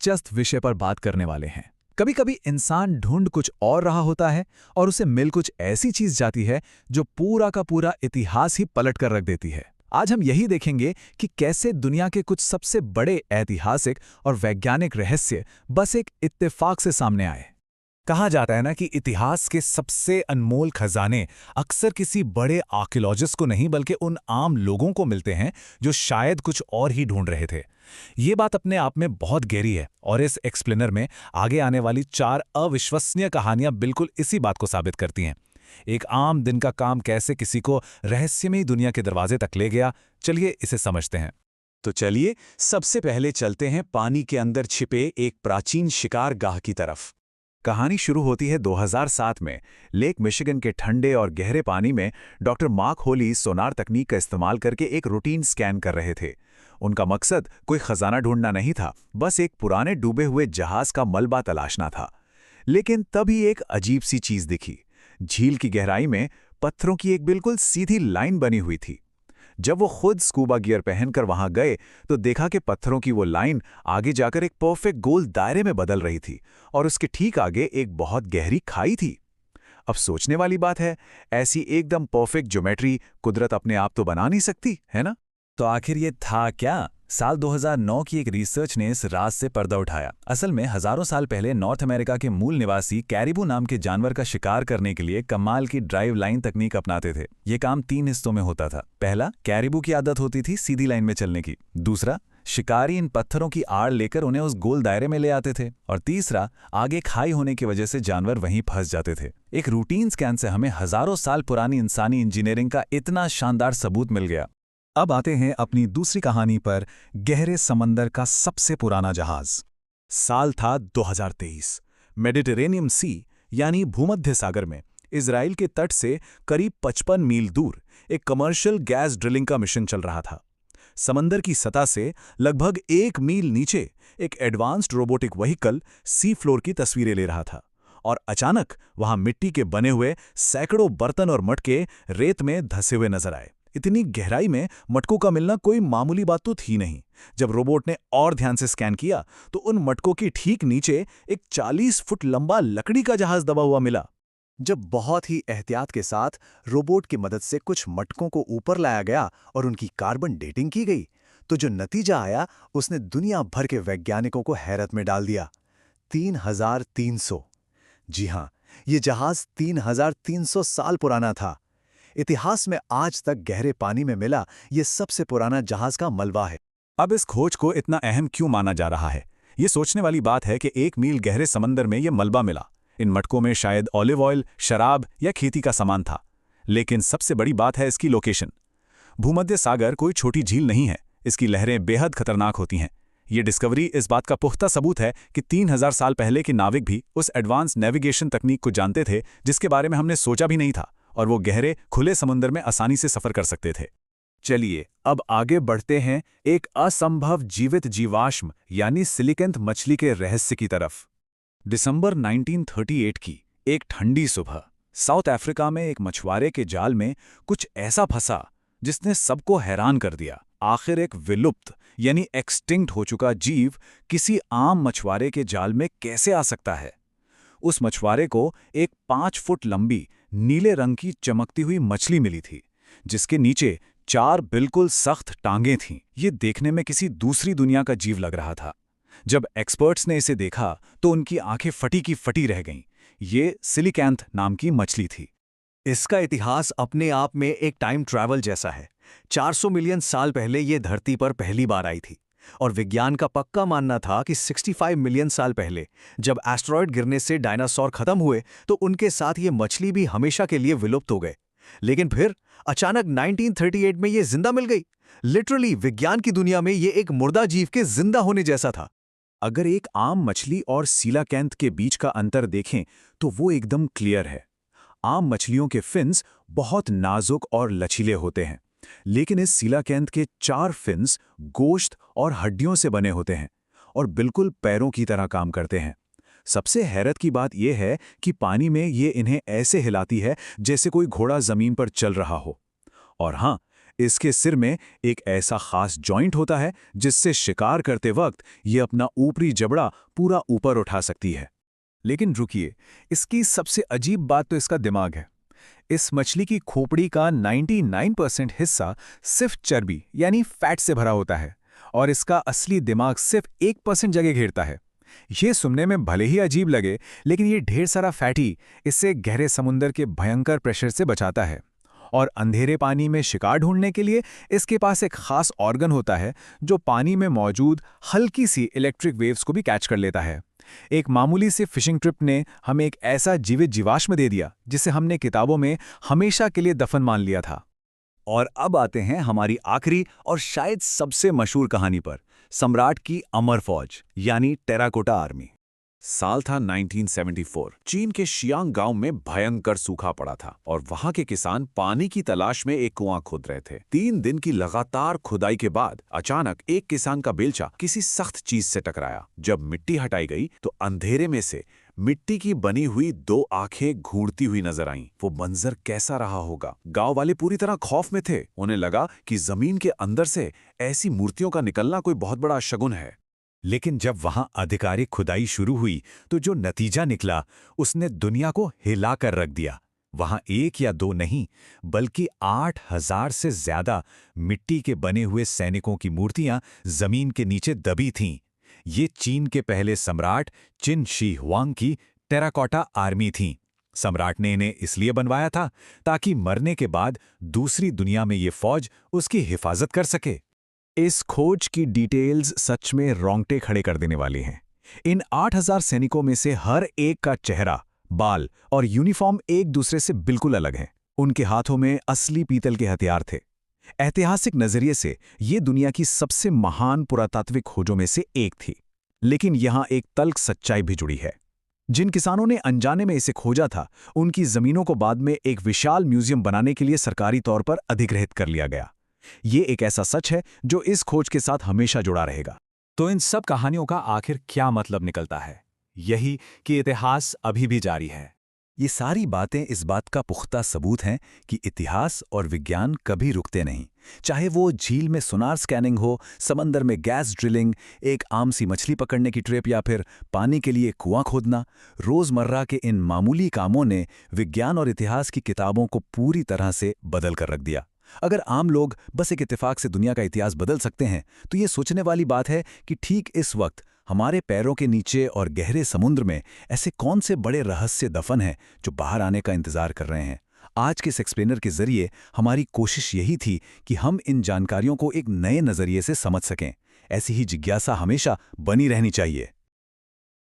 दिलचस्प विषय पर बात करने वाले हैं। कभी कभी इंसान ढूंढ कुछ और रहा होता है और उसे मिल कुछ ऐसी चीज जाती है जो पूरा का पूरा इतिहास ही पलट कर रख देती है। आज हम यही देखेंगे कि कैसे दुनिया के कुछ सबसे बड़े ऐतिहासिक और वैज्ञानिक रहस्य बस एक इत्तेफाक से सामने आए। कहा जाता है ना कि इतिहास के सबसे अनमोल खजाने अक्सर किसी बड़े आर्कियोलॉजिस्ट को नहीं बल्कि उन आम लोगों को मिलते हैं जो शायद कुछ और ही ढूंढ रहे थे। ये बात अपने आप में बहुत गहरी है और इस एक्सप्लेनर में आगे आने वाली 4 अविश्वसनीय कहानियां बिल्कुल इसी बात को साबित करती हैं। एक आम दिन का काम कैसे किसी को रहस्यमयी दुनिया के दरवाजे तक ले गया, चलिए इसे समझते हैं। तो चलिए सबसे पहले चलते हैं पानी के अंदर छिपे एक प्राचीन शिकार गाह की तरफ। कहानी शुरू होती है 2007 में। लेक मिशिगन के ठंडे और गहरे पानी में डॉक्टर मार्क होली सोनार तकनीक का इस्तेमाल करके एक रूटीन स्कैन कर रहे थे। उनका मकसद कोई खजाना ढूंढना नहीं था, बस एक पुराने डूबे हुए जहाज का मलबा तलाशना था। लेकिन तभी एक अजीब सी चीज दिखी। झील की गहराई में पत्थरों की एक बिल्कुल सीधी लाइन बनी हुई थी। जब वो खुद स्कूबा गियर पहनकर वहां गए तो देखा कि पत्थरों की वो लाइन आगे जाकर एक परफेक्ट गोल दायरे में बदल रही थी और उसके ठीक आगे एक बहुत गहरी खाई थी। अब सोचने वाली बात है, ऐसी एकदम परफेक्ट ज्योमेट्री कुदरत अपने आप तो बना नहीं सकती, है ना? तो आखिर ये था क्या? साल 2009 की एक रिसर्च ने इस राज से पर्दा उठाया। असल में हजारों साल पहले नॉर्थ अमेरिका के मूल निवासी कैरिबू नाम के जानवर का शिकार करने के लिए कमाल की ड्राइव लाइन तकनीक अपनाते थे। ये काम 3 हिस्सों में होता था। पहला, कैरिबू की आदत होती थी सीधी लाइन में चलने की। दूसरा, शिकारी इन पत्थरों की आड़ लेकर उन्हें उस गोल दायरे में ले आते थे। और तीसरा, आगे खाई होने की वजह से जानवर वहीं फंस जाते थे। एक रूटीन स्कैन से हमें हजारों साल पुरानी इंसानी इंजीनियरिंग का इतना शानदार सबूत मिल गया। अब आते हैं अपनी दूसरी कहानी पर, गहरे समंदर का सबसे पुराना जहाज। साल था 2023। मेडिटेरेनियन सी यानी भूमध्य सागर में इजराइल के तट से करीब 55 मील दूर एक कमर्शियल गैस ड्रिलिंग का मिशन चल रहा था। समंदर की सतह से लगभग 1 मील नीचे एक advanced robotic vehicle sea floor की तस्वीरें ले रहा था और अचानक वहां मिट्टी के बने हुए सैकड़ों बर्तन और मटके रेत में धंसे हुए नजर आए। इतनी गहराई में मटकों का मिलना कोई मामूली बात तो थी नहीं। जब रोबोट ने और ध्यान से स्कैन किया तो उन मटकों की ठीक नीचे एक 40 फुट लंबा लकड़ी का जहाज दबा हुआ मिला। जब बहुत ही एहतियात के साथ रोबोट की मदद से कुछ मटकों को ऊपर लाया गया और उनकी कार्बन डेटिंग की गई तो जो नतीजा आया उसने दुनिया भर के वैज्ञानिकों को हैरत में डाल दिया। 3300। जी हां, ये जहाज 3300 साल पुराना था। इतिहास में आज तक गहरे पानी में मिला ये सबसे पुराना जहाज का मलबा है। अब इस खोज को इतना अहम क्यों माना जा रहा है? ये सोचने वाली बात है कि 1 मील गहरे समंदर में ये मलबा मिला। इन मटकों में शायद ऑलिव ऑयल, शराब या खेती का सामान था। लेकिन सबसे बड़ी बात है इसकी लोकेशन। भूमध्य सागर कोई छोटी झील नहीं है। इसकी लहरें बेहद खतरनाक होती हैं। ये डिस्कवरी इस बात का पुख्ता सबूत है कि 3000 साल पहले के नाविक भी उस एडवांस नेविगेशन तकनीक को जानते थे जिसके बारे में हमने सोचा भी नहीं था, और वो गहरे खुले समुद्र में आसानी से सफर कर सकते थे। चलिए अब आगे बढ़ते हैं एक असंभव जीवित जीवाश्म यानी सिलिकेंथ मछली के रहस्य की तरफ। दिसंबर 1938 की एक ठंडी सुबह साउथ अफ्रीका में एक मछुआरे के जाल में कुछ ऐसा फंसा जिसने सबको हैरान कर दिया। आखिर एक विलुप्त यानी एक्सटिंक्ट हो चुका जीव किसी आम मछुआरे के जाल में कैसे आ सकता है? उस मछुआरे को एक 5 फुट लंबी नीले रंग की चमकती हुई मछली मिली थी जिसके नीचे 4 बिल्कुल सख्त टांगें थीं। ये देखने में किसी दूसरी दुनिया का जीव लग रहा था। जब एक्सपर्ट्स ने इसे देखा तो उनकी आंखें फटी की फटी रह गईं। ये सिलिकैंथ नाम की मछली थी। इसका इतिहास अपने आप में एक टाइम ट्रैवल जैसा है। 400 मिलियन साल पहले ये धरती पर पहली बार आई थी और विज्ञान का पक्का मानना था कि 65 मिलियन साल पहले जब एस्टेरॉयड गिरने से डायनासोर खत्म हुए तो उनके साथ ये मछली भी हमेशा के लिए विलुप्त हो गए। लेकिन फिर अचानक 1938 में ये जिंदा मिल गई। लिटरली विज्ञान की दुनिया में ये एक मुर्दा जीव के जिंदा होने जैसा था। अगर एक आम मछली और सीलाकैंथ के बीच का अंतर देखें तो वो एकदम क्लियर है। आम मछलियों के फिन्स बहुत नाजुक और लचीले होते हैं, लेकिन इस सीलाकैंथ के 4 फिन्स गोश्त और हड्डियों से बने होते हैं और बिल्कुल पैरों की तरह काम करते हैं। सबसे हैरत की बात यह है कि पानी में ये इन्हें ऐसे हिलाती है जैसे कोई घोड़ा जमीन पर चल रहा हो। और हाँ, इसके सिर में एक ऐसा खास जॉइंट होता है जिससे शिकार करते वक्त ये अपना ऊपरी जबड़ा पूरा ऊपर उठा सकती है। लेकिन रुकिए, इसकी सबसे अजीब बात तो इसका दिमाग है। इस मछली की खोपड़ी का 99% हिस्सा सिर्फ चर्बी यानी फैट से भरा होता है और इसका असली दिमाग सिर्फ 1% जगह घेरता है। ये सुनने में भले ही अजीब लगे, लेकिन ये ढेर सारा फैटी इससे गहरे समुद्र के भयंकर प्रेशर से बचाता है। और अंधेरे पानी में शिकार ढूंढने के लिए इसके पास एक खास ऑर्गन होता है जो पानी में मौजूद हल्की सी इलेक्ट्रिक वेव्स को भी कैच कर लेता है। एक मामूली सी फिशिंग ट्रिप ने हमें एक ऐसा जीवित जीवाश्म दे दिया जिसे हमने किताबों में हमेशा के लिए दफन मान लिया था। और अब आते हैं हमारी आखिरी और शायद सबसे मशहूर कहानी पर, सम्राट की अमर फौज यानी टेराकोटा आर्मी। साल था 1974। चीन के शियांग गांव में भयंकर सूखा पड़ा था और वहां के किसान पानी की तलाश में एक कुआं खोद रहे थे। 3 दिन की लगातार खुदाई के बाद अचानक एक किसान का बेलचा किसी सख्त चीज से टकराया। जब मिट्टी हटाई गई तो अंधेरे में से मिट्टी की बनी हुई 2 आंखें घूरती हुई नजर आईं। वो मंजर कैसा रहा होगा? गांव वाले पूरी तरह खौफ में थे। उन्हें लगा कि जमीन के अंदर से ऐसी मूर्तियों का निकलना कोई बहुत बड़ा शगुन है। लेकिन जब वहां आधिकारिक खुदाई शुरू हुई तो जो नतीजा निकला उसने दुनिया को हिला कर रख दिया। वहां 1 या 2 नहीं बल्कि 8000 से ज्यादा मिट्टी के बने हुए सैनिकों की मूर्तियां जमीन के नीचे दबी थीं। ये चीन के पहले सम्राट चिन शी हुआंग की टेराकोटा आर्मी थी। सम्राट ने इन्हें इसलिए बनवाया था ताकि मरने के बाद दूसरी दुनिया में ये फौज उसकी हिफाजत कर सके। इस खोज की डिटेल्स सच में रोंगटे खड़े कर देने वाली हैं। इन 8000 सैनिकों में से हर एक का चेहरा, बाल और यूनिफॉर्म एक दूसरे से बिल्कुल अलग हैं। उनके हाथों में असली पीतल के हथियार थे। ऐतिहासिक नजरिए से ये दुनिया की सबसे महान पुरातात्विक खोजों में से एक थी। लेकिन यहां एक तल्ख सच्चाई भी जुड़ी है। जिन किसानों ने अनजाने में इसे खोजा था, उनकी जमीनों को बाद में एक विशाल म्यूजियम बनाने के लिए सरकारी तौर पर अधिग्रहित कर लिया गया। ये एक ऐसा सच है जो इस खोज के साथ हमेशा जुड़ा रहेगा। तो इन सब कहानियों का आखिर क्या मतलब निकलता है? यही कि इतिहास अभी भी जारी है। ये सारी बातें इस बात का पुख्ता सबूत हैं कि इतिहास और विज्ञान कभी रुकते नहीं। चाहे वो झील में सोनार स्कैनिंग हो, समंदर में गैस ड्रिलिंग, एक आम सी मछली पकड़ने की ट्रिप या फिर पानी के लिए कुआं खोदना, रोजमर्रा के इन मामूली कामों ने विज्ञान और इतिहास की किताबों को पूरी तरह से बदल कर रख दिया। अगर आम लोग बस एक इत्तेफाक से दुनिया का इतिहास बदल सकते हैं, तो ये सोचने वाली बात है कि ठीक इस वक्त हमारे पैरों के नीचे और गहरे समुद्र में ऐसे कौन से बड़े रहस्य दफन हैं जो बाहर आने का इंतजार कर रहे हैं। आज के इस एक्सप्लेनर के जरिए हमारी कोशिश यही थी कि हम इन जानकारियों को एक नए नजरिए से समझ सकें। ऐसी ही जिज्ञासा हमेशा बनी रहनी चाहिए।